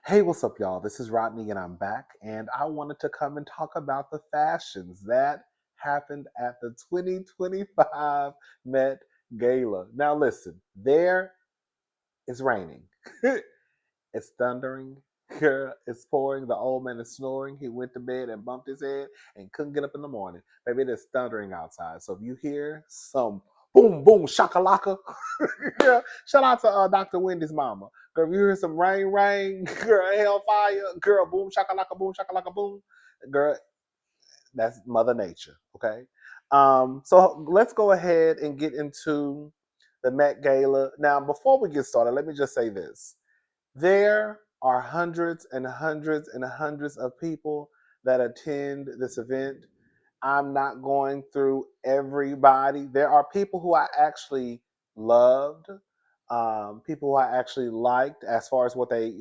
Hey, what's up, y'all? This is Rodney, and I'm back. And I wanted to come and talk about the fashions that happened at the 2025 Met Gala. Now, listen, there is raining, it's thundering, it's pouring. The old man is snoring. He went to bed and bumped his head and couldn't get up in the morning. Baby, it is thundering outside. So if you hear some boom, boom, shakalaka, girl, shout out to Dr. Wendy's mama. Girl, if you hear some rain, rain, girl, hellfire, girl, boom, shakalaka, boom. Girl, that's Mother Nature, okay? So let's go ahead and get into the Met Gala. Now, before we get started, let me just say this. There are hundreds and hundreds and hundreds of people that attend this event. I'm not going through everybody. There are people who I actually loved, people who I actually liked as far as what they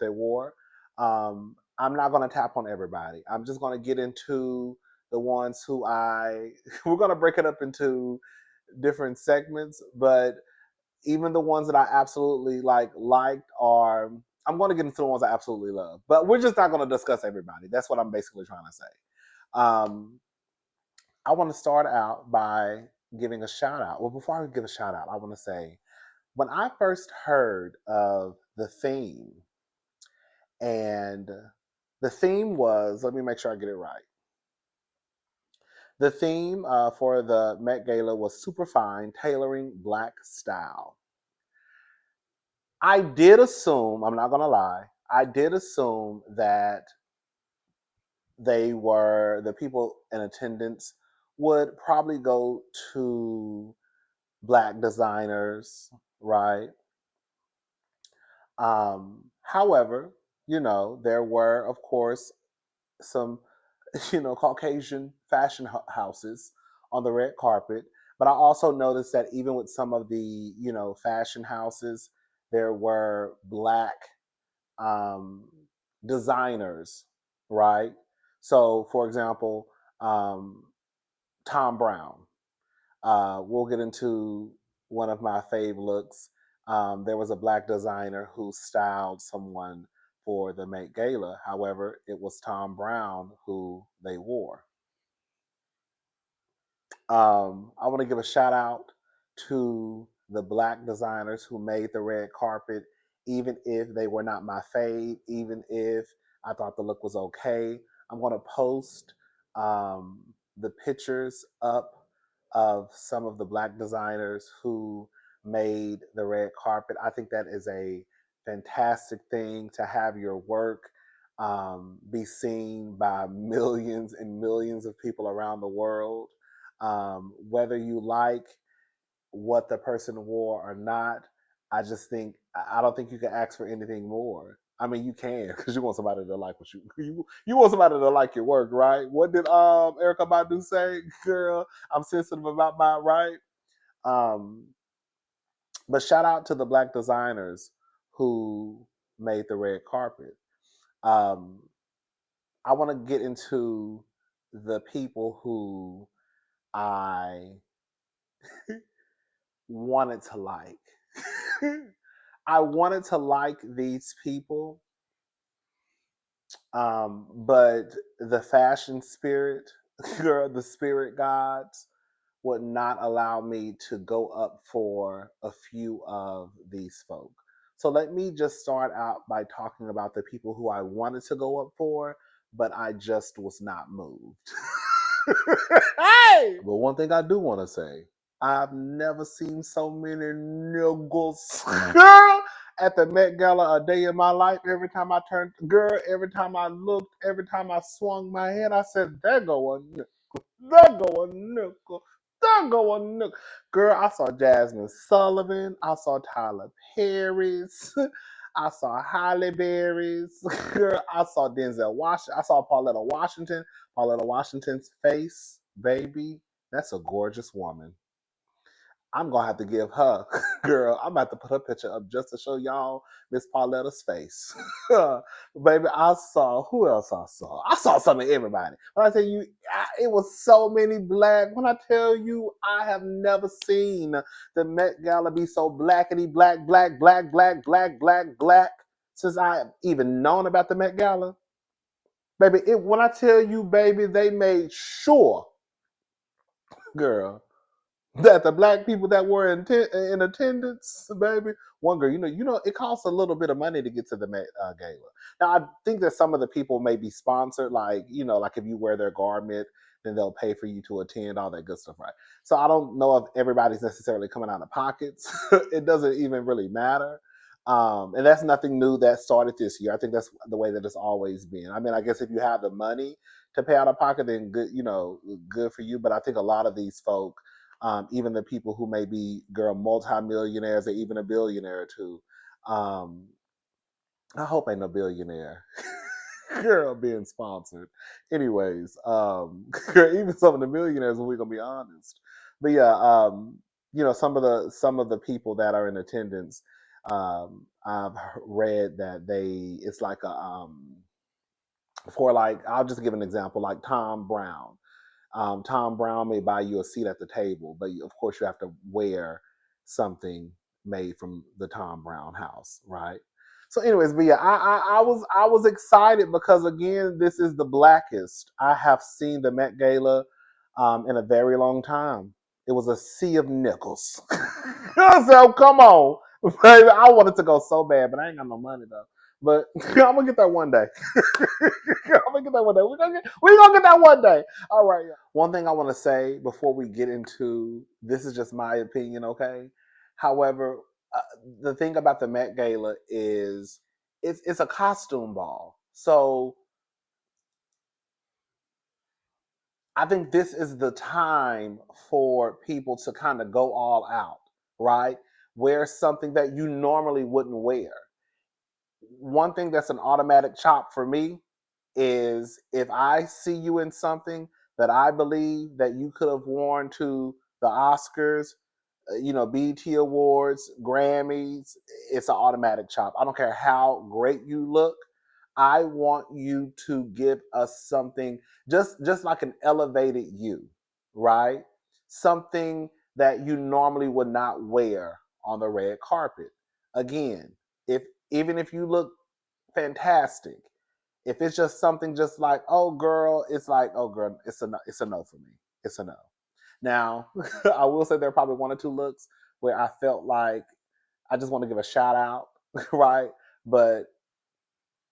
wore. I'm not going to tap on everybody. I'm just going to get into the ones who we're going to break it up into different segments, but even the ones that I absolutely liked are I'm going to get into the ones I absolutely love. But we're just not going to discuss everybody. That's what I'm basically trying to say. Um, I want to start out by giving a shout out. Well, before I give a shout out, I want to say when I first heard of the theme, and the theme was, let me make sure I get it right. The theme for the Met Gala was super fine, tailoring black style. I did assume, I'm not going to lie, I did assume that the people in attendance would probably go to black designers, right? However, there were, of course, some, Caucasian fashion houses on the red carpet. But I also noticed that even with some of the, fashion houses, there were black um, designers, right? So, for example, um, Tom Brown. We'll get into one of my fave looks. There was a black designer who styled someone for the Met Gala. However, it was Tom Brown who they wore. I want to give a shout out to the black designers who made the red carpet, even if they were not my fave, even if I thought the look was okay. I'm going to post um, the pictures up of some of the black designers who made the red carpet. I think that is a fantastic thing to have your work be seen by millions and millions of people around the world. Whether you like what the person wore or not, I don't think you can ask for anything more. I mean, you can because you want somebody to like what you want somebody to like your work, right? What did Erica Badu say? Girl, I'm sensitive about my right. Um, but shout out to the black designers who made the red carpet. Um, I want to get into the people who I wanted to like. I wanted to like these people, but the fashion spirit, girl, the spirit gods would not allow me to go up for a few of these folk. So let me just start out by talking about the people who I wanted to go up for, but I just was not moved. Hey! But one thing I do want to say, I've never seen so many niggas, girl, at the Met Gala a day in my life. Every time I turned, girl, every time I looked, every time I swung my head, I said, there go a nickel, there go a nickel, there go a nickel. Girl, I saw Jasmine Sullivan, I saw Tyler Perry's, I saw Halle Berry's, girl, I saw Denzel Washington, I saw Pauletta Washington. Pauletta Washington's face, baby, that's a gorgeous woman. I'm gonna have to give her, girl. I'm about to put her picture up just to show y'all Miss Pauletta's face. Baby, I saw who else I saw. I saw some of everybody. When I tell you, it was so many black. When I tell you, I have never seen the Met Gala be so blackity black, black, black, black, black, black, black. since I even known about the Met Gala, baby. When I tell you, baby, they made sure, girl, that the black people that were in attendance, baby, one girl, it costs a little bit of money to get to the Met Gala. Now, I think that some of the people may be sponsored, like like if you wear their garment, then they'll pay for you to attend, all that good stuff, right? So I don't know if everybody's necessarily coming out of pockets. It doesn't even really matter. And that's nothing new that started this year. I think that's the way that it's always been. I mean, I guess if you have the money to pay out of pocket, then good, good for you. But I think a lot of these folk, even the people who may be girl multimillionaires or even a billionaire or two. I hope ain't no billionaire girl being sponsored. Anyways, even some of the millionaires, we're gonna be honest. But yeah, some of the people that are in attendance, I've read that it's like a for like I'll just give an example like Tom Brown. Tom Brown may buy you a seat at the table, but of course you have to wear something made from the Tom Brown house, right? So, anyways, but yeah, I was excited because again, this is the blackest I have seen the Met Gala in a very long time. It was a sea of nickels. So come on, baby. I wanted to go so bad, but I ain't got no money though. But I'm gonna get that one day. I'm gonna get that one day. We gonna get that one day. All right. One thing I want to say before we get into this is just my opinion, okay? However, uh, the thing about the Met Gala is it's a costume ball. So I think this is the time for people to kind of go all out, right? Wear something that you normally wouldn't wear. One thing that's an automatic chop for me is if I see you in something that I believe that you could have worn to the Oscars, BET Awards, Grammys, it's an automatic chop. I don't care how great you look. I want you to give us something just like an elevated you, right? Something that you normally would not wear on the red carpet. Again, if even if you look fantastic, if it's just something just like, oh girl, it's like, oh girl, it's a no for me. It's a no. Now, I will say there are probably one or two looks where I felt like I just want to give a shout out, right? But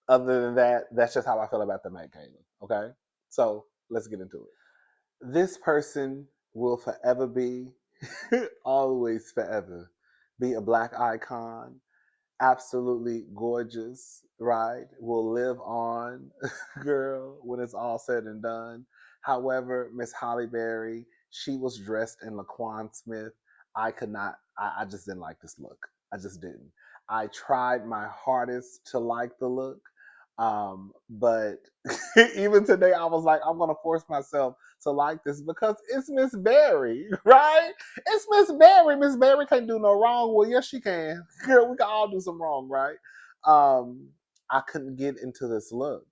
other than that, that's just how I feel about the Met Gala. Okay, so let's get into it. This person will forever be, always forever, be a black icon, absolutely gorgeous, right? Will live on, girl, when it's all said and done. However, Miss Holly Berry, she was dressed in Laquan Smith. I could not, I just didn't like this look. I just didn't. I tried my hardest to like the look. But even today, I was like, I'm going to force myself to like this because it's Miss Berry, right? It's Miss Berry. Miss Berry can't do no wrong. Well, yes, she can. Girl, we can all do some wrong, right? I couldn't get into this look.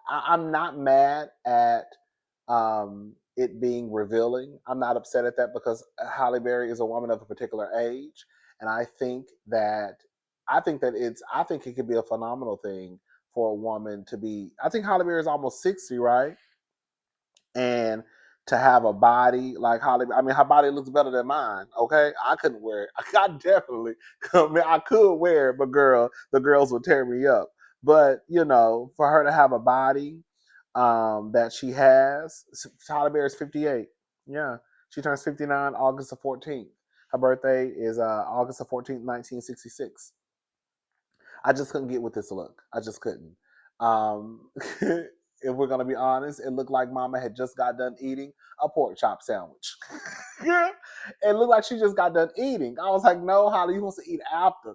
I'm not mad at it being revealing. I'm not upset at that because Halle Berry is a woman of a particular age, and I think it could be a phenomenal thing for a woman to be. I think Halle Berry is almost 60, right? And to have a body like Holly, I mean, her body looks better than mine. Okay, I couldn't wear it. I definitely, I could wear it, but girl, the girls would tear me up. But for her to have a body that she has, Holly Berry is 58. Yeah, she turns 59 August the 14th. Her birthday is August the 14th, 1966. I just couldn't get with this look. I just couldn't. If we're gonna be honest, it looked like Mama had just got done eating a pork chop sandwich. Yeah, it looked like she just got done eating. I was like, no, Holly, you supposed to eat after.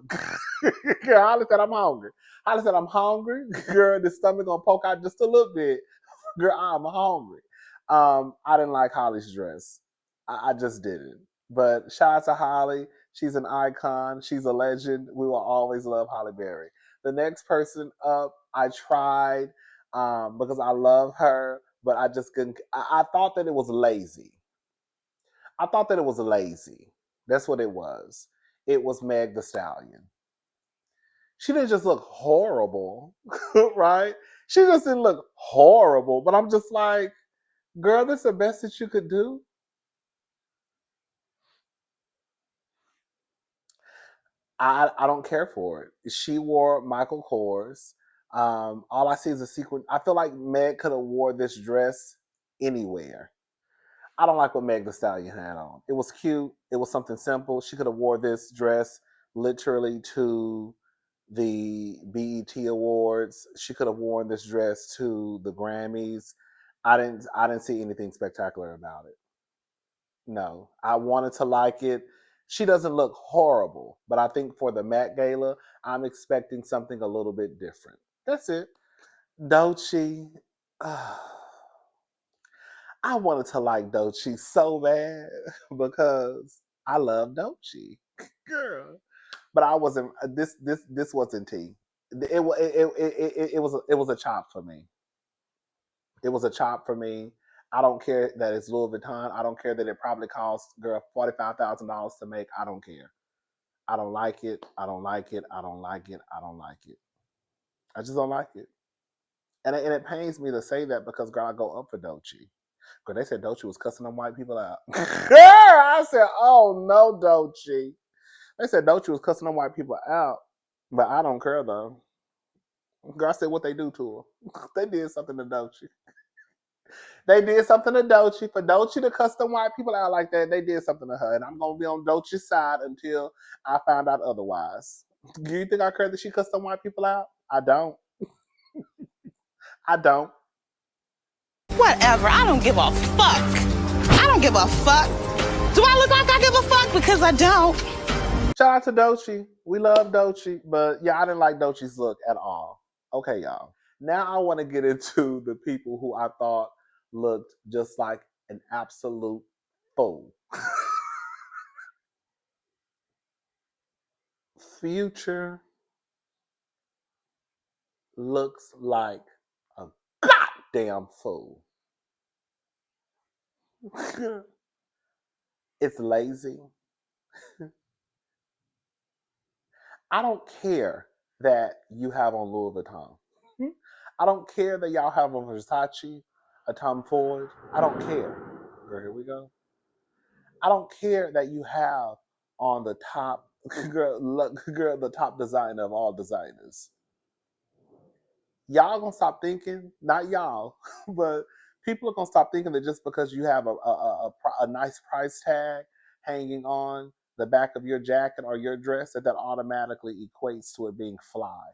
Girl, Holly said I'm hungry. Holly said I'm hungry. Girl, the stomach gonna poke out just a little bit. Girl, I'm hungry. I didn't like Holly's dress. I just didn't. But shout out to Holly. She's an icon. She's a legend. We will always love Holly Berry. The next person up, I tried because I love her, but I just couldn't. I thought that it was lazy. I thought that it was lazy. That's what it was. It was Meg the Stallion. She didn't just look horrible, right? She just didn't look horrible. But I'm just like, girl, this is the best that you could do. I don't care for it. She wore Michael Kors. All I see is a sequin. I feel like Meg could have wore this dress anywhere. I don't like what Meg Thee Stallion had on. It was cute. It was something simple. She could have wore this dress literally to the BET Awards. She could have worn this dress to the Grammys. I didn't see anything spectacular about it. No. I wanted to like it. She doesn't look horrible, but I think for the Met Gala, I'm expecting something a little bit different. That's it. Doechii. I wanted to like Doechii so bad because I love Doechii, girl. But I wasn't. This wasn't tea. It was a chop for me. It was a chop for me. I don't care that it's Louis Vuitton. I don't care that it probably cost girl $45,000 to make. I don't care. I don't like it. I don't like it. I don't like it. I don't like it. I just don't like it. And it pains me to say that because girl, I go up for Doechii. Because they said Doechii was cussing them white people out. Girl, I said, oh no, Doechii. They said Doechii was cussing them white people out. But I don't care though. Girl, I said what they do to her. They did something to Doechii. They did something to Doechii. For Doechii to cuss them white people out like that, they did something to her. And I'm going to be on Doechii's side until I find out otherwise. Do you think I care that she cussed them white people out? I don't. I don't. Whatever. I don't give a fuck. I don't give a fuck. Do I look like I give a fuck? Because I don't. Shout out to Doechii. We love Doechii. But yeah, I didn't like Doechii's look at all. Okay, y'all. Now I want to get into the people who I thought looked just like an absolute fool. Future looks like a goddamn fool. It's lazy. I don't care that you have on Louis Vuitton. I don't care that y'all have on Versace, a Tom Ford. I don't care. Girl, here we go. I don't care that you have on the top girl, the top designer of all designers. Y'all gonna stop thinking, not y'all, but people are gonna stop thinking that just because you have a nice price tag hanging on the back of your jacket or your dress that automatically equates to it being fly.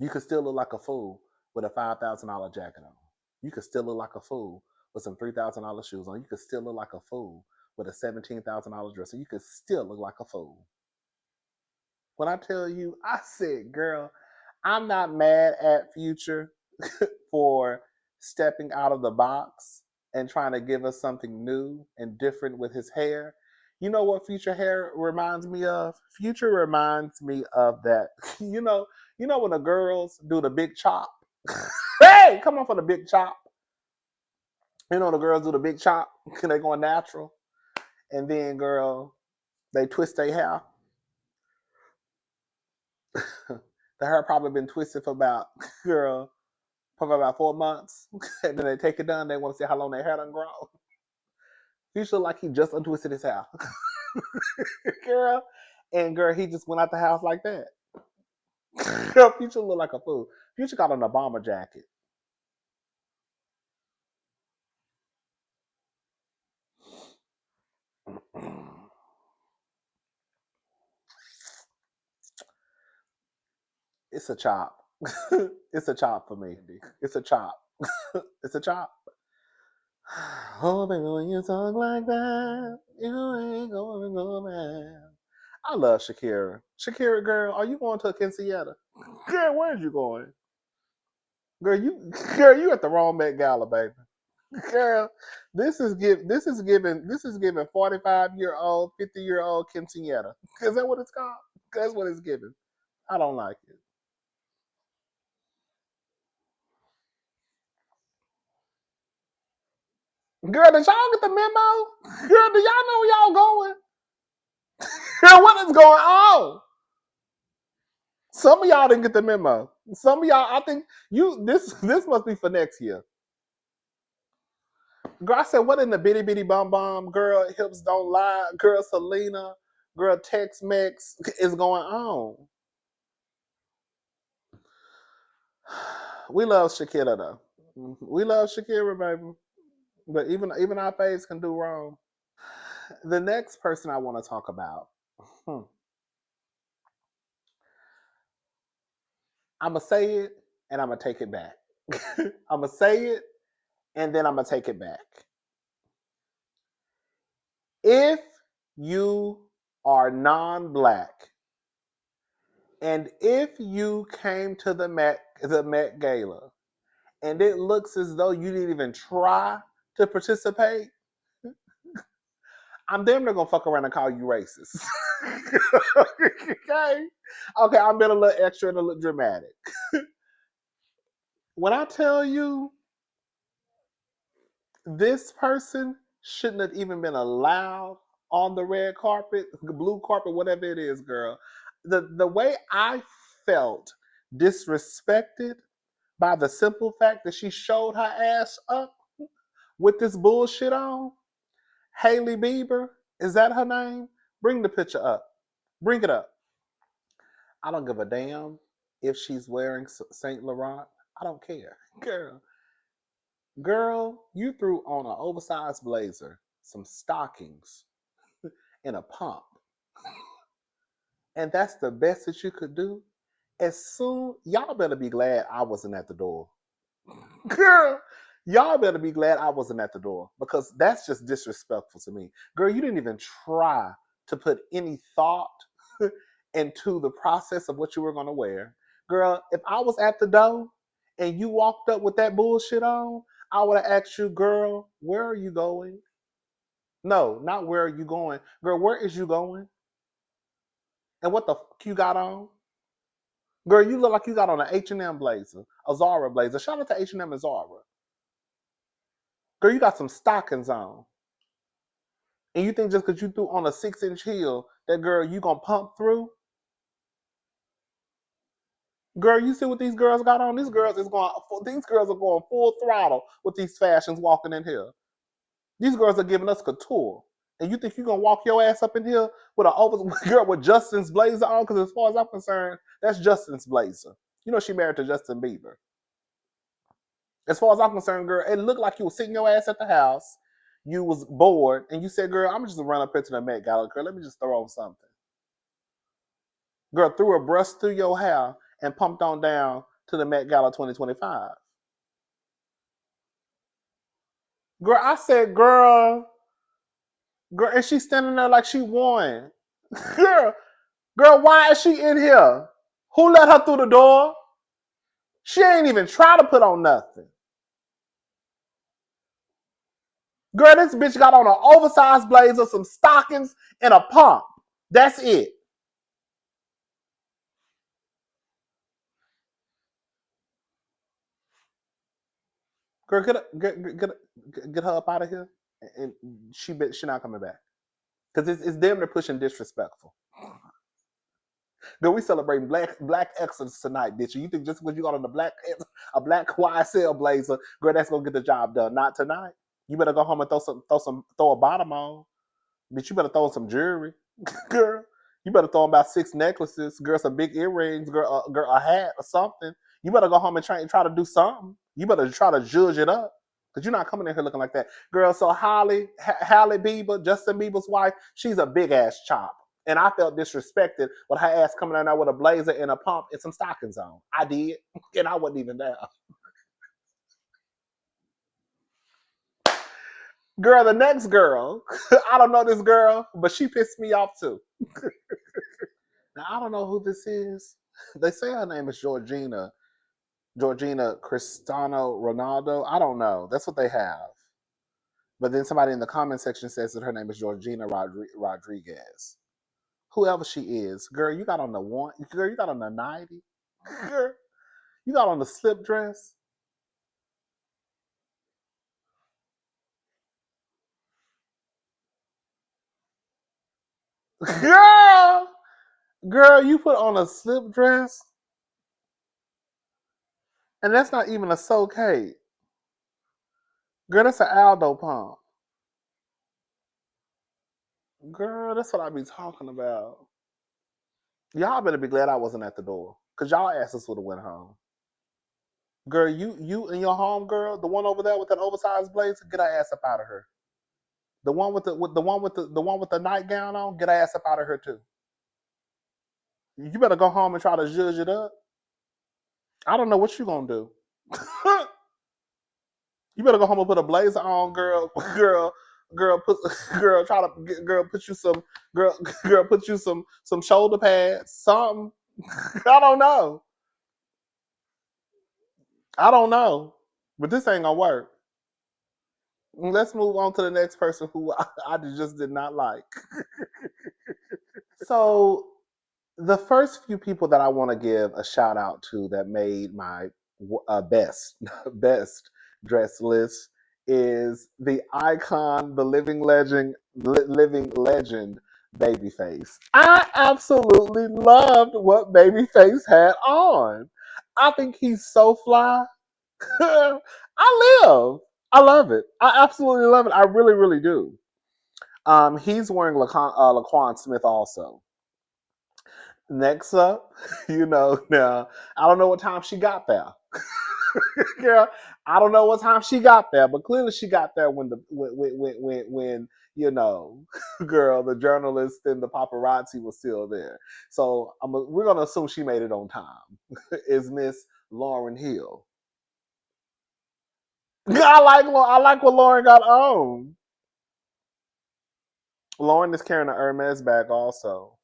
You could still look like a fool with a $5,000 jacket on. You could still look like a fool with some $3,000 shoes on. You could still look like a fool with a $17,000 dress. So you could still look like a fool. When I tell you, I said, girl, I'm not mad at Future for stepping out of the box and trying to give us something new and different with his hair. You know what Future hair reminds me of? Future reminds me of that. You know when the girls do the big chop? Hey, come on for the big chop. You know the girls do the big chop, they going natural. And then girl, they twist their hair. The hair probably been twisted for about girl, probably about 4 months. And then they take it done, they want to see how long their hair done grow. Future look like he just untwisted his hair. Girl. And girl, he just went out the house like that. Girl, Future look like a fool. Future got an Obama jacket. It's a chop. It's a chop for me. It's a chop. It's a chop. Oh, baby, when you talk like that, you ain't going to go mad. I love Shakira. Shakira, girl, are you going to a quinceañera? Girl, where's you going? Girl, you at the wrong Met Gala, baby. Girl, this is giving 45-year-old, 50-year-old quinceañera. Is that what it's called? That's what it's giving. I don't like it. Girl, did y'all get the memo? Girl, do y'all know where y'all going? Girl, what is going on? Some of y'all didn't get the memo. Some of y'all, I think this must be for next year. Girl, I said, what in the bitty bitty bum bum? Girl, hips don't lie. Girl, Selena. Girl, Tex Mex is going on. We love Shakira though. We love Shakira, baby. But even our face can do wrong. The next person I want to talk about. Hmm, I'm gonna say it and I'm gonna take it back. I'm gonna say it and then I'm gonna take it back. If you are non-black and if you came to the Met Gala and it looks as though you didn't even try to participate, I'm damn near gonna fuck around and call you racist. Okay? Okay, I'm being a little extra and a little dramatic. When I tell you this person shouldn't have even been allowed on the red carpet, the blue carpet, whatever it is, girl. The way I felt disrespected by the simple fact that she showed her ass up with this bullshit on. Haley Bieber, is that her name? Bring the picture up. Bring it up. I don't give a damn if she's wearing Saint Laurent. I don't care. Girl, you threw on an oversized blazer, some stockings, and a pump. And that's the best that you could do. Y'all better be glad I wasn't at the door. Girl, y'all better be glad I wasn't at the door because that's just disrespectful to me. Girl, you didn't even try to put any thought into the process of what you were going to wear. Girl, if I was at the door and you walked up with that bullshit on, I would have asked you, girl, where are you going? No, not where are you going. Girl, where is you going? And what the fuck you got on? Girl, you look like you got on an H&M blazer, a Zara blazer. Shout out to H&M and Zara. Girl, you got some stockings on. And you think just because you threw on a 6-inch heel, that girl, you gonna pump through? Girl, you see what these girls got on? These girls are going full throttle with these fashions walking in here. These girls are giving us couture. And you think you're gonna walk your ass up in here with an over girl with Justin's blazer on? Because as far as I'm concerned, that's Justin's blazer. You know she married to Justin Bieber. As far as I'm concerned, girl, it looked like you was sitting your ass at the house. You was bored, and you said, "Girl, I'm just gonna run up here to the Met Gala. Girl, let me just throw on something." Girl, threw a brush through your hair and pumped on down to the Met Gala 2025. Girl, I said, girl, and she's standing there like she won. Girl, girl, why is she in here? Who let her through the door? She ain't even try to put on nothing. Girl, this bitch got on an oversized blazer, some stockings, and a pump. That's it. Girl, get her up out of here. And she not coming back. Because it's damn near pushing disrespectful. Girl, we celebrating black excellence tonight, bitch. You think just because you got on a black YSL blazer, girl, that's gonna get the job done? Not tonight. You better go home and throw a bottom on. Bitch, you better throw some jewelry, girl. You better throw about 6 necklaces, girl, some big earrings, girl, a hat or something. You better go home and try to do something. You better try to judge it up. Because you're not coming in here looking like that. Girl, so Halle Bieber, Justin Bieber's wife, she's a big ass chop. And I felt disrespected with her ass coming in there with a blazer and a pump and some stockings on. I did. And I wasn't even there. Girl, the next girl, I don't know this girl, but she pissed me off too. Now, I don't know who this is. They say her name is Georgina Cristiano Ronaldo. I don't know. That's what they have. But then somebody in the comment section says that her name is Georgina Rodriguez. Whoever she is, girl, you got on the one. Girl, you got on the 90. Girl, you got on the slip dress. Girl, girl, you put on a slip dress And that's not even a so cake. Girl, that's an Aldo pump. Girl, that's what I be talking about. Y'all better be glad I wasn't at the door. Cause y'all asses would have went home. Girl, you and your home girl, the one over there with that oversized blazer, get her ass up out of her. The one with the one with the nightgown on, get her ass up out of her too. You better go home and try to zhuzh it up. I don't know what you gonna do. You better go home and put a blazer on, girl. Girl, put girl, try to get girl, put you some girl, girl, put you some shoulder pads, something. I don't know. I don't know. But this ain't gonna work. Let's move on to the next person who I just did not like. So the first few people that I want to give a shout out to that made my best best dress list is the icon, the living legend, Babyface. I absolutely loved what Babyface had on. I think he's so fly. I live. I love it. I absolutely love it. I really, really do. He's wearing Laquan Smith also. Next up, now I don't know what time she got there. Yeah, I don't know what time she got there, but clearly she got there when girl, the journalist and the paparazzi was still there. So we're gonna assume she made it on time. Is Miss Lauren Hill? I like what Lauren got on. Lauren is carrying an Hermes bag also.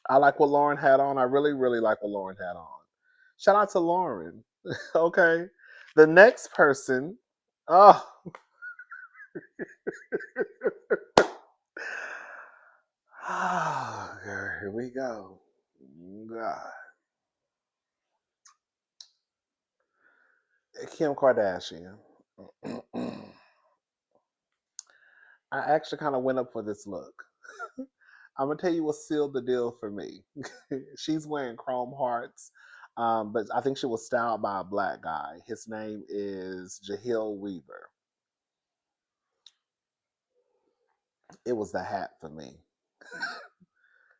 I like what Lauren had on. I really, really like what Lauren had on. Shout out to Lauren. Okay. The next person, oh, girl, here we go. God. Kim Kardashian. I actually kind of went up for this look. I'm gonna tell you what sealed the deal for me. She's wearing chrome hearts, but I think she was styled by a black guy. His name is Jahil Weaver. It was the hat for me.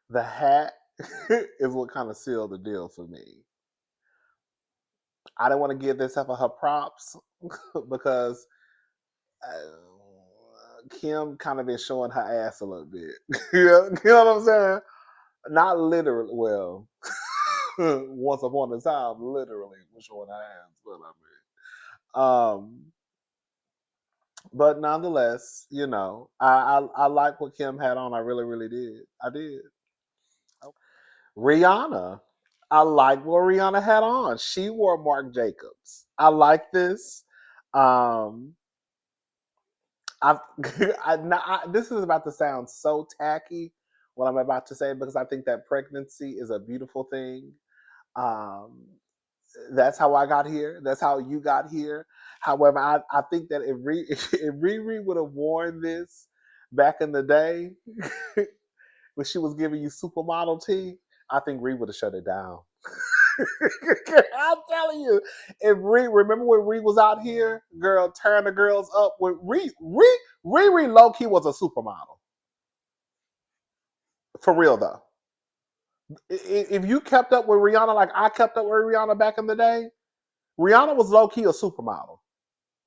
The hat is what kind of sealed the deal for me. I didn't want to give this up for her props because Kim kind of been showing her ass a little bit. You know what I'm saying? Not literally. Well, once upon a time, literally was showing her ass, but but nonetheless, I like what Kim had on. I really, really did. I did. Rihanna. I like what Rihanna had on. She wore Marc Jacobs. I like this. Um, I, this is about to sound so tacky what I'm about to say because I think that pregnancy is a beautiful thing. Um, that's how I got here. That's how you got here. However, I think that if Riri would have worn this back in the day when she was giving you supermodel tea, I think Riri would have shut it down. I'm telling you, if remember when Ree was out here, girl, turn the girls up. When Riri low key was a supermodel, for real though. If you kept up with Rihanna like I kept up with Rihanna back in the day, Rihanna was low key a supermodel.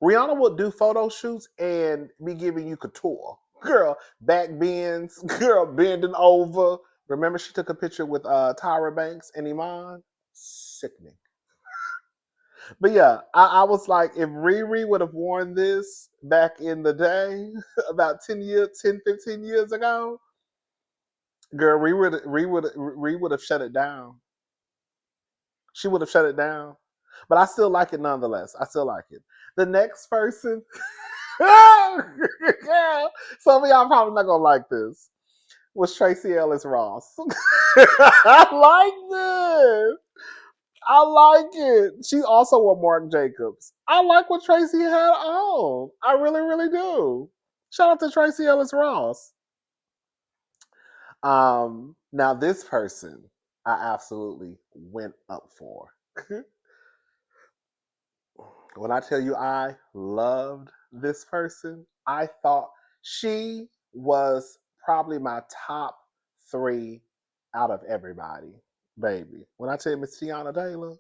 Rihanna would do photo shoots and be giving you couture, girl, back bends, girl, bending over. Remember she took a picture with Tyra Banks and Iman? Sickening. But yeah, I was like, if Riri would have worn this back in the day, about 10, 15 years ago, girl, Riri would have shut it down. She would have shut it down. But I still like it nonetheless. I still like it. The next person, some of y'all probably not gonna like this, was Tracy Ellis Ross. I like this. I like it. She also wore Marc Jacobs. I like what Tracy had on. I really, really do. Shout out to Tracy Ellis Ross. Now this person I absolutely went up for. When I tell you I loved this person, I thought she was probably my top three out of everybody, baby. When I tell you Miss Tiana Taylor,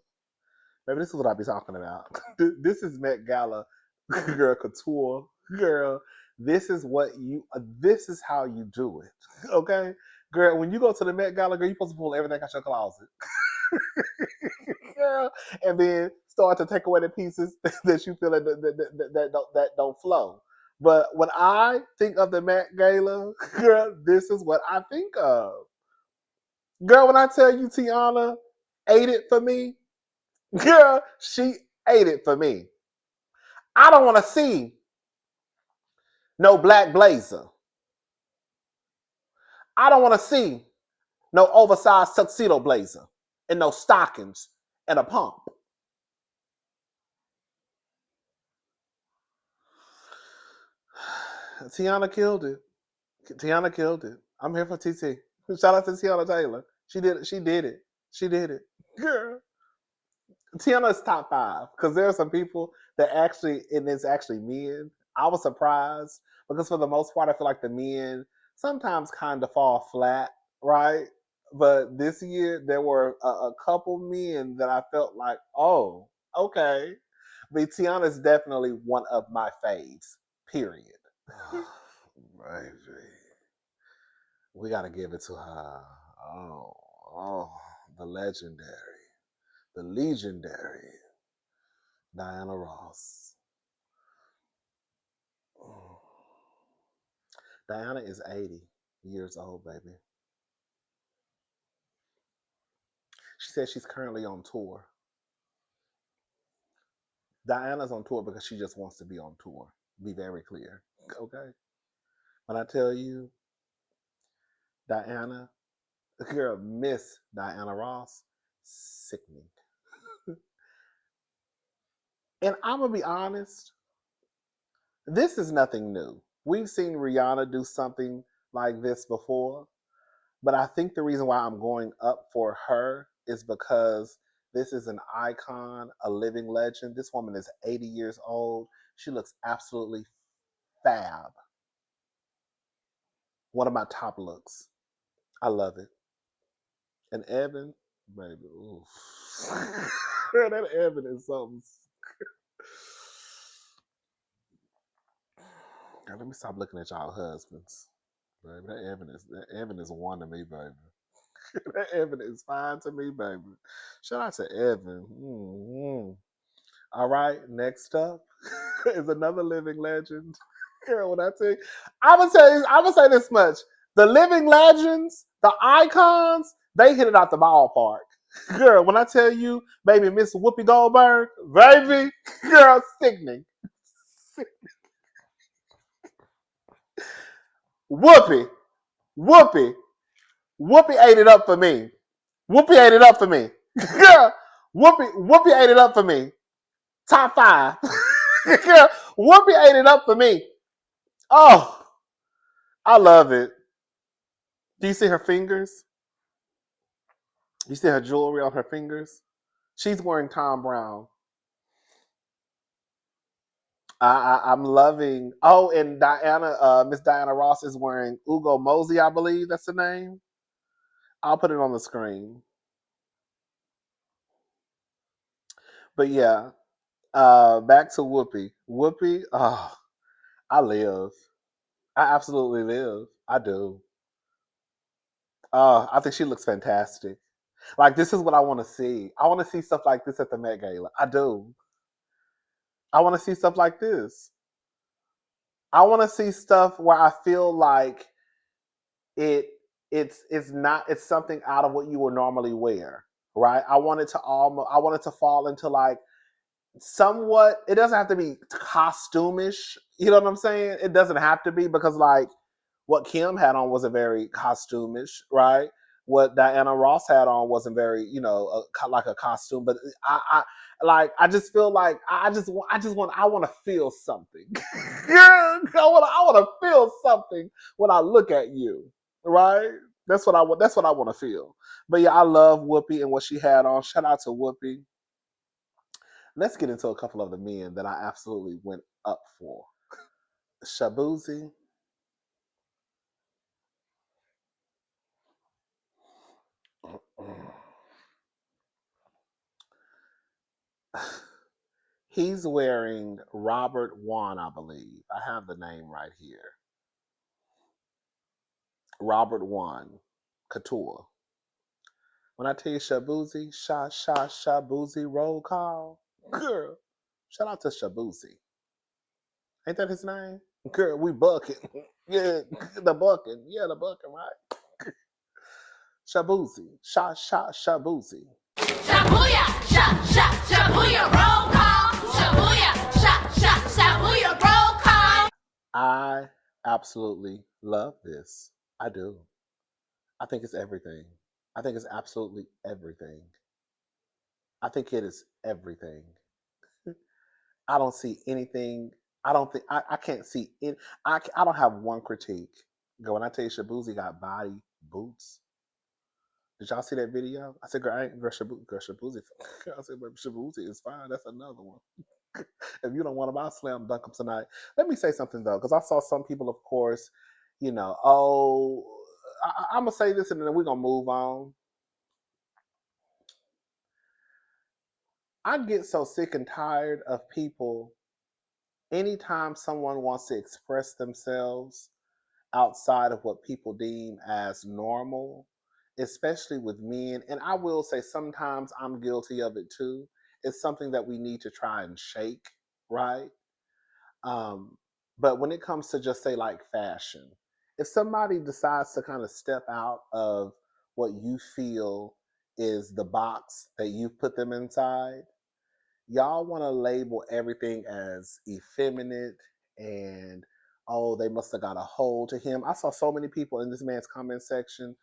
baby, this is what I be talking about. This is Met Gala, girl, couture, girl. This is what you. This is how you do it, okay, girl. When you go to the Met Gala, girl, you supposed to pull everything out your closet, girl, and then start to take away the pieces that you feel that don't flow. But when I think of the Met Gala, girl, this is what I think of. Girl, when I tell you Tiana ate it for me, girl, she ate it for me. I don't want to see no black blazer. I don't want to see no oversized tuxedo blazer and no stockings and a pump. Tiana killed it. Tiana killed it. I'm here for TT. Shout out to Tiana Taylor. She did it. She did it. She did it. Girl. Tiana's top five because there are some people that actually, and it's actually men. I was surprised because for the most part, I feel like the men sometimes kind of fall flat, right? But this year, there were a couple men that I felt like, oh, okay. But Tiana's definitely one of my faves, period. Baby, we got to give it to her. Oh, oh, the legendary, the legendary Diana Ross. Oh. Diana is 80 years old, baby. She says she's currently on tour. Diana's on tour because she just wants to be on tour. Be very clear. Okay? When I tell you, Diana, girl, Miss Diana Ross, sickening. And I'm going to be honest, this is nothing new. We've seen Rihanna do something like this before. But I think the reason why I'm going up for her is because this is an icon, a living legend. This woman is 80 years old. She looks absolutely fab. One of my top looks. I love it. And Evan, baby, ooh. That Evan is something. God, let me stop looking at y'all husbands. Baby, that Evan is one to me, baby. That Evan is fine to me, baby. Shout out to Evan. Mm-hmm. All right, next up is another living legend. Girl, when I tell you, I'm gonna say this much. The living legends, the icons, they hit it out the ballpark. Girl, when I tell you, baby, Miss Whoopi Goldberg, baby, girl, sickening. Whoopi, Whoopi, Whoopi ate it up for me. Whoopi ate it up for me. Girl, Whoopi ate it up for me. Top five. Girl, Whoopi ate it up for me. Oh, I love it. Do you see her fingers? You see her jewelry on her fingers? She's wearing Tom Brown. I'm loving. Oh, and Miss Diana Ross is wearing Ugo Mosey, I believe that's the name. I'll put it on the screen. But yeah, back to Whoopi. Whoopi, oh, I live. I absolutely live. I do. I think she looks fantastic. Like this is what I want to see. I want to see stuff like this at the Met Gala. I do. I want to see stuff like this. I want to see stuff where I feel like it it's not it's something out of what you would normally wear, right? I want it to fall into like somewhat. It doesn't have to be costumish. You know what I'm saying? It doesn't have to be because like what Kim had on wasn't very costumish, right? What Diana Ross had on wasn't very, like a costume. But I just feel like I want to feel something. Yeah, I want to feel something when I look at you, right? That's what I want. That's what I want to feel. But yeah, I love Whoopi and what she had on. Shout out to Whoopi. Let's get into a couple of the men that I absolutely went up for. Shabuzi. He's wearing Robert Wan, I believe. I have the name right here. Robert Wan Couture. When I tell you Shabuzi, Shabuzi roll call, girl, shout out to Shabuzi. Ain't that his name? Girl, we bucking. Yeah, the bucking. Yeah, the bucking, right? Shabuzi. Shabuzi. Shabuya, shabuya, roll call. Shabuya, shabuya, roll call. I absolutely love this. I do. I think it's everything. I think it's absolutely everything. I think it is everything. I don't see anything. I don't think I can't see it. I don't have one critique. Go when I tell you Shabuzi got body boots. Did y'all see that video? I said, girl, I ain't girl Shabuzi. I said, but Shabuzi is fine. That's another one. If you don't want them, I'll slam dunk them tonight. Let me say something though, because I saw some people, of course, oh, I'm gonna say this and then we're gonna move on. I get so sick and tired of people anytime someone wants to express themselves outside of what people deem as normal, especially with men. And I will say sometimes I'm guilty of it too. It's something that we need to try and shake, right? Um, but when it comes to just say like fashion, if somebody decides to kind of step out of what you feel is the box that you've put them inside, y'all want to label everything as effeminate and oh, they must have got a hold to him. I saw so many people in this man's comment section.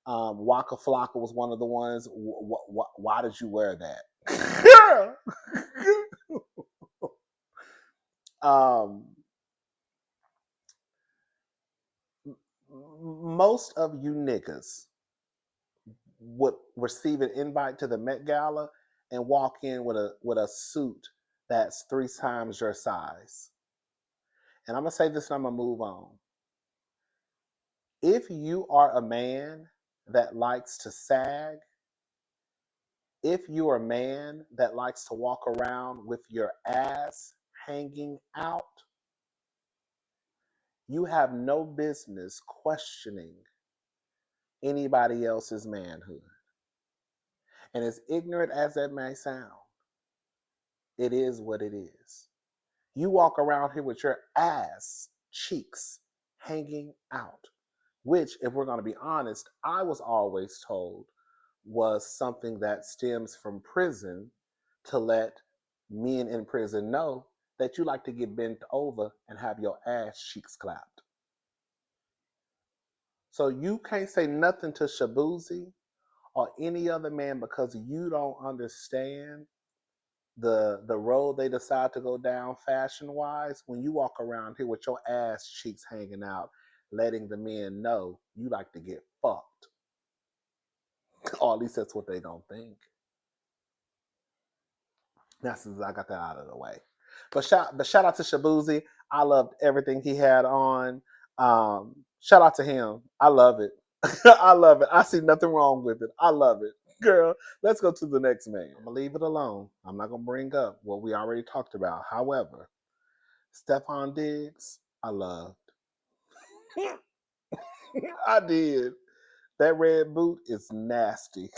Waka Flocka was one of the ones. Why did you wear that? um, most of you niggas would receive an invite to the Met Gala and walk in with a suit that's 3 times your size. And I'm gonna say this and I'm gonna move on. If you are a man that likes to sag, if you're a man that likes to walk around with your ass hanging out, you have no business questioning anybody else's manhood. And as ignorant as that may sound, it is what it is. You walk around here with your ass cheeks hanging out, which, if we're going to be honest, I was always told was something that stems from prison to let men in prison know that you like to get bent over and have your ass cheeks clapped. So you can't say nothing to Shabuzi or any other man because you don't understand the road they decide to go down fashion wise when you walk around here with your ass cheeks hanging out, letting the men know you like to get fucked. Or at least that's what they don't think. That's since I got that out of the way. But shout out to Shabuzi. I loved everything he had on. Shout out to him. I love it. I love it. I see nothing wrong with it. I love it. Girl, let's go to the next man. I'm gonna leave it alone. I'm not gonna bring up what we already talked about. However, Stephon Diggs, I loved. I did. That red boot is nasty.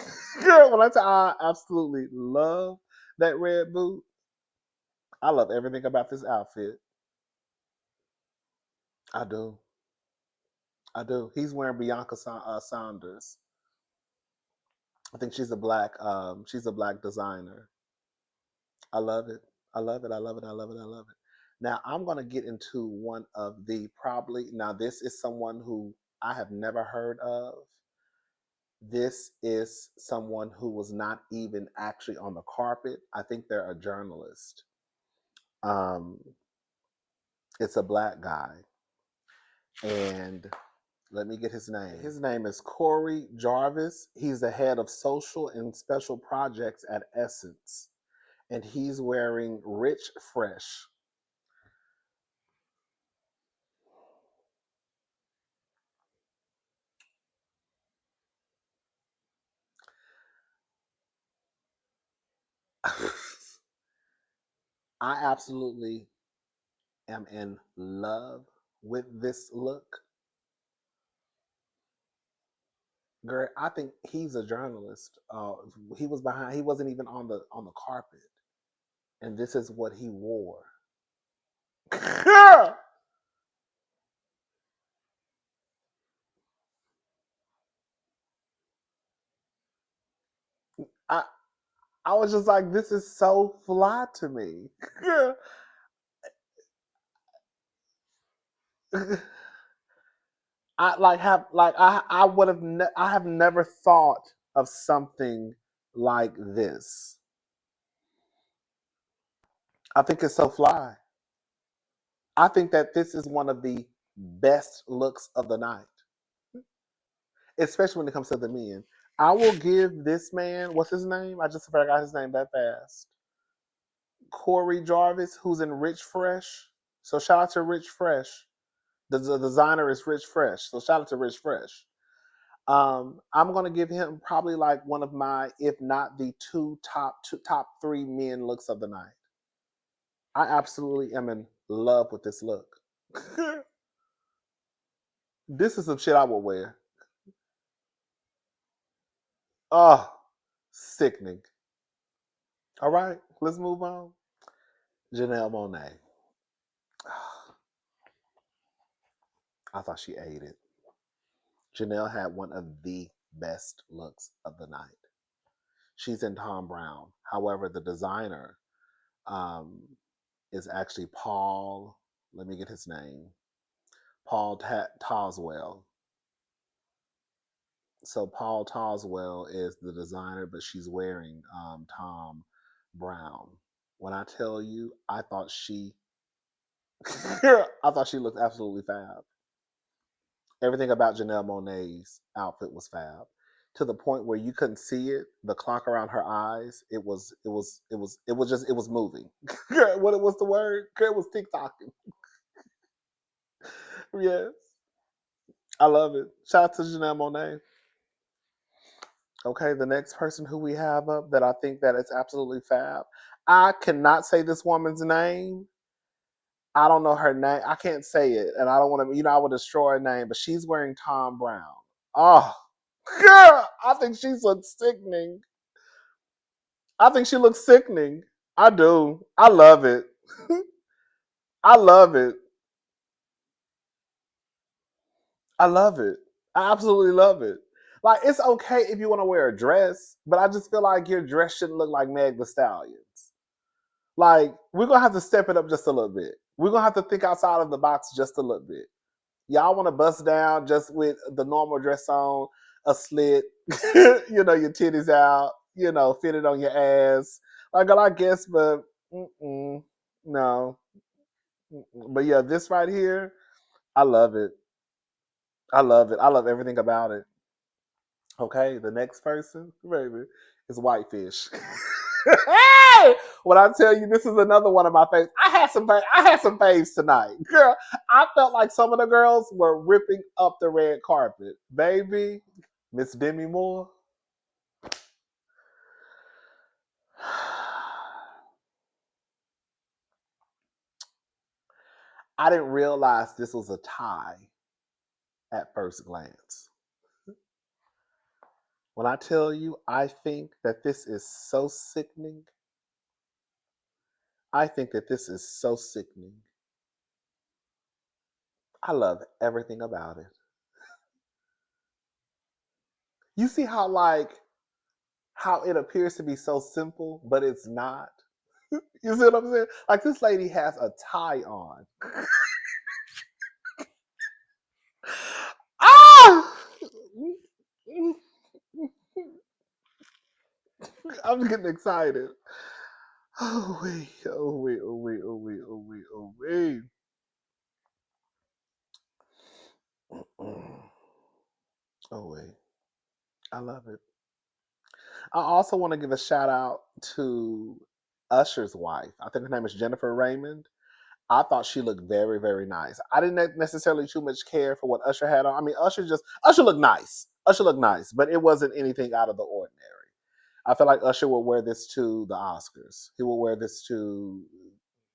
Girl, when I tell I absolutely love that red boot, I love everything about this outfit. I do. I do. He's wearing Bianca Saunders. I think she's a black designer. I love it. I love it. I love it. I love it. I love it. Now I'm gonna get into one of the probably now this is someone who I have never heard of. This is someone who was not even actually on the carpet. I think they're a journalist. Um, it's a black guy, and let me get his name. His name is Corey Jarvis. He's the head of social and special projects at Essence. and he's wearing Rich Fresh. I absolutely am in love with this look. Girl, I think he's a journalist. He was behind. He wasn't even on the carpet, and this is what he wore. I I was just like, this is so fly to me. I like have like I would have I have never thought of something like this. I think it's so fly. I think that this is one of the best looks of the night, especially when it comes to the men. I will give this man, what's his name? I just forgot his name that fast. Corey Jarvis, who's in Rich Fresh. So shout out to Rich Fresh. The designer is Rich Fresh. So shout out to Rich Fresh. I'm gonna give him probably like one of my, if not the top three men looks of the night. I absolutely am in love with this look. This is some shit I would wear. Oh, sickening. All right, let's move on. Janelle Monae. I thought she ate it. Janelle had one of the best looks of the night. She's in Tom Brown. However, the designer um, is actually Paul. Let me get his name. Paul Toswell. So Paul Toswell is the designer, but she's wearing Tom Brown. When I tell you, I thought she, I thought she looked absolutely fab. Everything about Janelle Monae's outfit was fab, to the point where you couldn't see it. The clock around her eyes, it was moving. What was the word? It was TikToking. Yes, I love it. Shout out to Janelle Monae. Okay, the next person who we have up that I think that is absolutely fab. I cannot say this woman's name. I don't know her name. I can't say it, and I don't want to. I would destroy her name, but she's wearing Tom Brown. Oh, girl, I think she looks sickening. I think she looks sickening. I do. I love it. I love it. I love it. I absolutely love it. Like, it's okay if you want to wear a dress, but I just feel like your dress shouldn't look like Meg the Stallions. Like, we're gonna have to step it up just a little bit. We're gonna have to think outside of the box just a little bit. Y'all want to bust down just with the normal dress on, a slit, your titties out, fit it on your ass. Like, I guess, but no. But yeah, this right here, I love it. I love it. I love everything about it. Okay, the next person, baby, is Whitefish. Hey! When I tell you this is another one of my faves, I had some faves tonight. Girl, I felt like some of the girls were ripping up the red carpet. Baby, Miss Demi Moore. I didn't realize this was a tie at first glance. When I tell you, I think that this is so sickening. I think that this is so sickening. I love everything about it. You see how it appears to be so simple, but it's not. You see what I'm saying? Like, this lady has a tie on. Ah! I'm getting excited. Oh wait, oh wait, oh wait, oh wait, oh wait, oh wait. Oh wait. I love it. I also want to give a shout out to Usher's wife. I think her name is Jennifer Raymond. I thought she looked very, very nice. I didn't necessarily too much care for what Usher had on. I mean, Usher looked nice. Usher looked nice, but it wasn't anything out of the ordinary. I feel like Usher would wear this to the Oscars. He would wear this to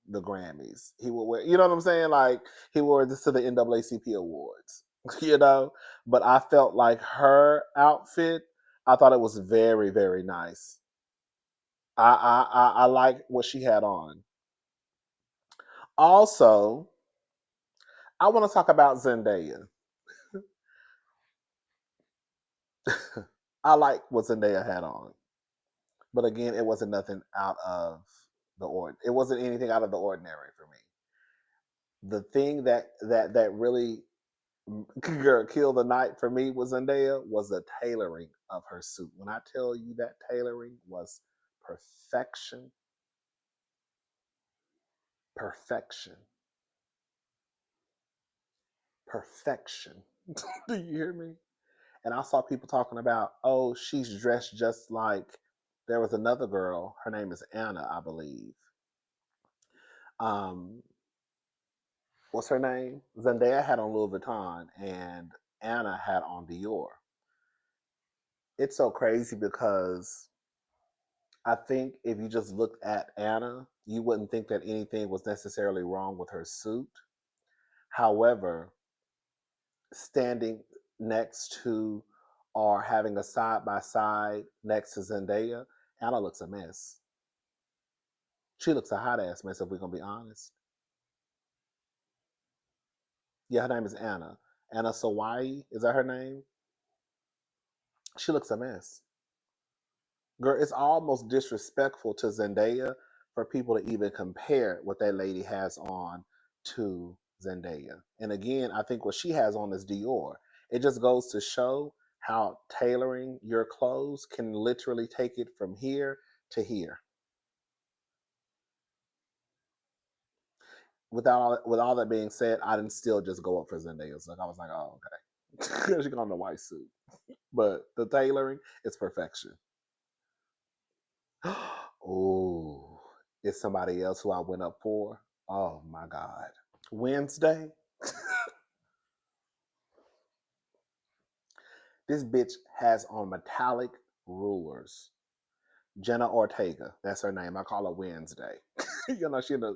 the Grammys. He would wear, you know what I'm saying? Like he wore this to the NAACP awards, you know. But I felt like her outfit. I thought it was very, very nice. I like what she had on. Also, I want to talk about Zendaya. I like what Zendaya had on, but again, it wasn't nothing out of the ordinary. It wasn't anything out of the ordinary for me. The thing that really girl killed the night for me was Zendaya was the tailoring of her suit. When I tell you that tailoring was perfection, perfection, perfection. Do you hear me? And I saw people talking about, oh, she's dressed just like there was another girl. Her name is Anna, I believe. Um, what's her name? Zendaya had on Louis Vuitton, and Anna had on Dior. It's so crazy because I think if you just looked at Anna, you wouldn't think that anything was necessarily wrong with her suit. However, standing next to or having a side by side next to Zendaya, Anna looks a mess. She looks a hot ass mess if we're gonna be honest. Yeah, her name is Anna. Anna Sawai, is that her name? She looks a mess. Girl, it's almost disrespectful to Zendaya for people to even compare what that lady has on to Zendaya. And again, I think what she has on is Dior. It just goes to show how tailoring your clothes can literally take it from here to here. With all that being said, I didn't still just go up for Zendaya's look. I was like, oh, okay. She got on the white suit. But the tailoring is perfection. Oh, it's somebody else who I went up for. Oh my God. Wednesday, this bitch has on metallic rulers. Jenna Ortega, that's her name. I call her Wednesday. You know, she in a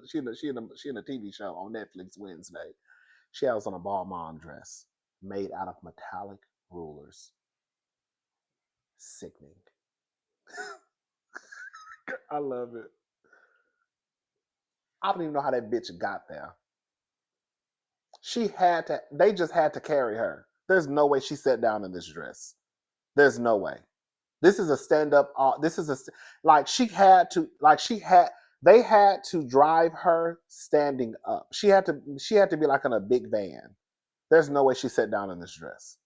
TV show on Netflix Wednesday. She has on a ball mom dress made out of metallic rulers. Sickening. I love it. I don't even know how that bitch got there. She had to. They just had to carry her. There's no way she sat down in this dress. There's no way. This is a stand up. This is a like she had to. Like she had. They had to drive her standing up. She had to. She had to be like in a big van. There's no way she sat down in this dress.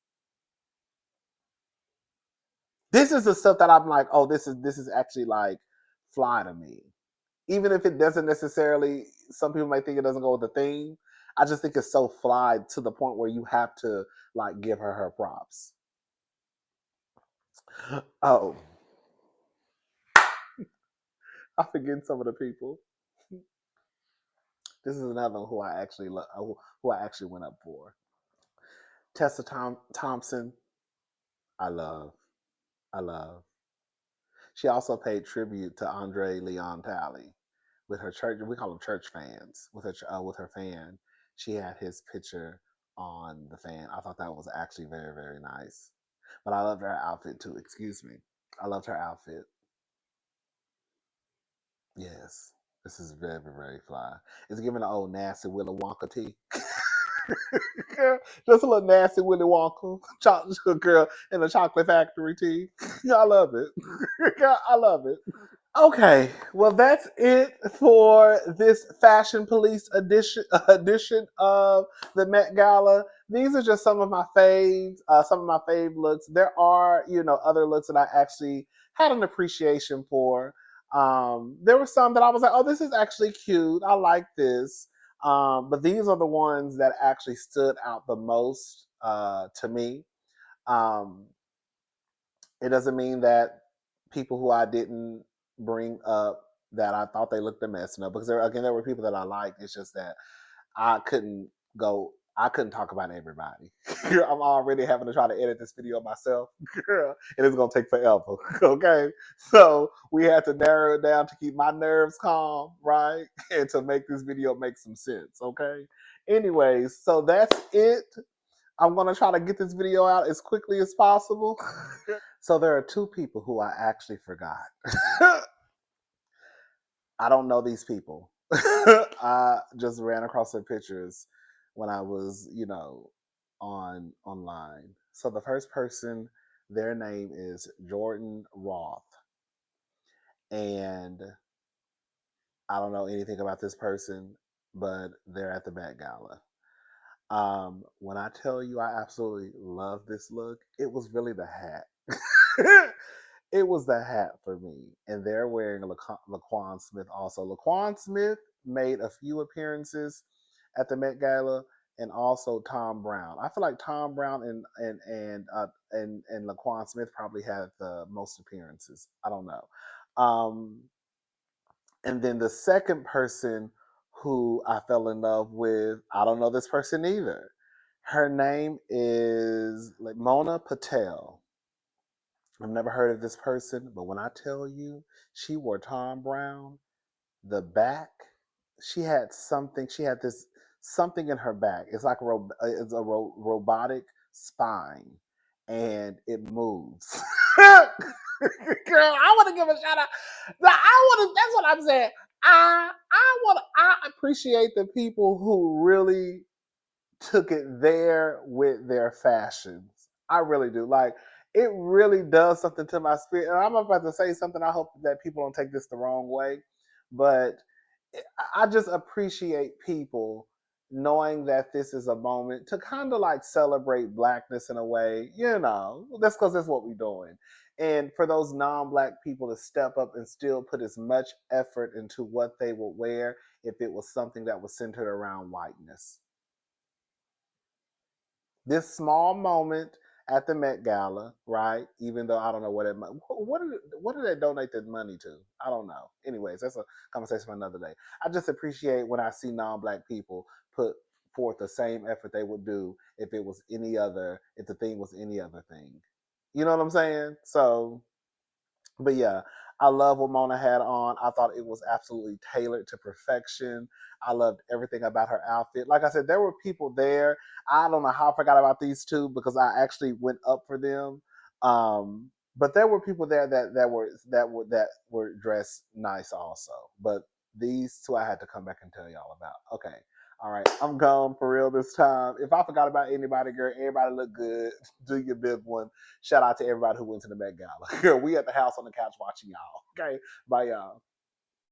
This is the stuff that I'm like, oh, this is actually like fly to me. Even if it doesn't necessarily, some people might think it doesn't go with the theme. I just think it's so fly to the point where you have to like give her props. Oh, I forget some of the people. This is another one who I actually who I actually went up for. Thompson, I love, I love. She also paid tribute to Andre Leon Talley with her church. We call them church fans. With her fan, she had his picture on the fan. I thought that was actually very, very nice. But I loved her outfit too. Excuse me. I loved her outfit. Yes, this is very, very fly. It's giving an old nasty Willy Wonka tea. Just a little nasty Willy Wonka, chocolate girl in a chocolate factory tea. I love it. I love it. Okay, well that's it for this Fashion Police edition of the Met Gala. These are just some of my fave looks. There are, other looks that I actually had an appreciation for. There were some that I was like, oh, this is actually cute. I like this. But these are the ones that actually stood out the most to me. Um, it doesn't mean that people who I didn't bring up that I thought they looked a mess. No, because there were people that I liked. It's just that I couldn't go. I couldn't talk about everybody. I'm already having to try to edit this video myself, girl, and it's gonna take forever. Okay, so we had to narrow it down to keep my nerves calm, right, and to make this video make some sense. Okay. Anyways, so that's it. I'm gonna try to get this video out as quickly as possible. So there are two people who I actually forgot. I don't know these people. I just ran across their pictures when I was, online. So the first person, their name is Jordan Roth, and I don't know anything about this person, but they're at the Met Gala. When I tell you I absolutely love this look, it was really the hat. It was the hat for me. And they're wearing Laquan Smith also. Laquan Smith made a few appearances at the Met Gala, and also Tom Brown. I feel like Tom Brown and Laquan Smith probably had the most appearances. I don't know. Um, and then the second person who I fell in love with, I don't know this person either. Her name is like Mona Patel. I've never heard of this person, but when I tell you she wore Tom Brown, the back, she had something. She had this something in her back. It's like robotic spine, and it moves. Girl, I want to give a shout out. I want to. That's what I'm saying. I appreciate the people who really took it there with their fashions. I really do. Like, it really does something to my spirit. And I'm about to say something. I hope that people don't take this the wrong way, but I just appreciate people knowing that this is a moment to kind of like celebrate blackness in a way. That's because that's what we're doing. And for those non-black people to step up and still put as much effort into what they would wear if it was something that was centered around whiteness. This small moment at the Met Gala, right? Even though I don't know what did they donate the money to? I don't know. Anyways, that's a conversation for another day. I just appreciate when I see non-black people put forth the same effort they would do if the thing was any other thing. You know what I'm saying? So, but yeah, I love what Mona had on. I thought it was absolutely tailored to perfection. I loved everything about her outfit. Like I said, there were people there. I don't know how I forgot about these two because I actually went up for them. But there were people there that were dressed nice also. But these two I had to come back and tell y'all about. Okay. All right, I'm gone for real this time. If I forgot about anybody, girl, everybody look good. Do your big one. Shout out to everybody who went to the Met Gala. Girl, we at the house on the couch watching y'all. Okay, bye y'all.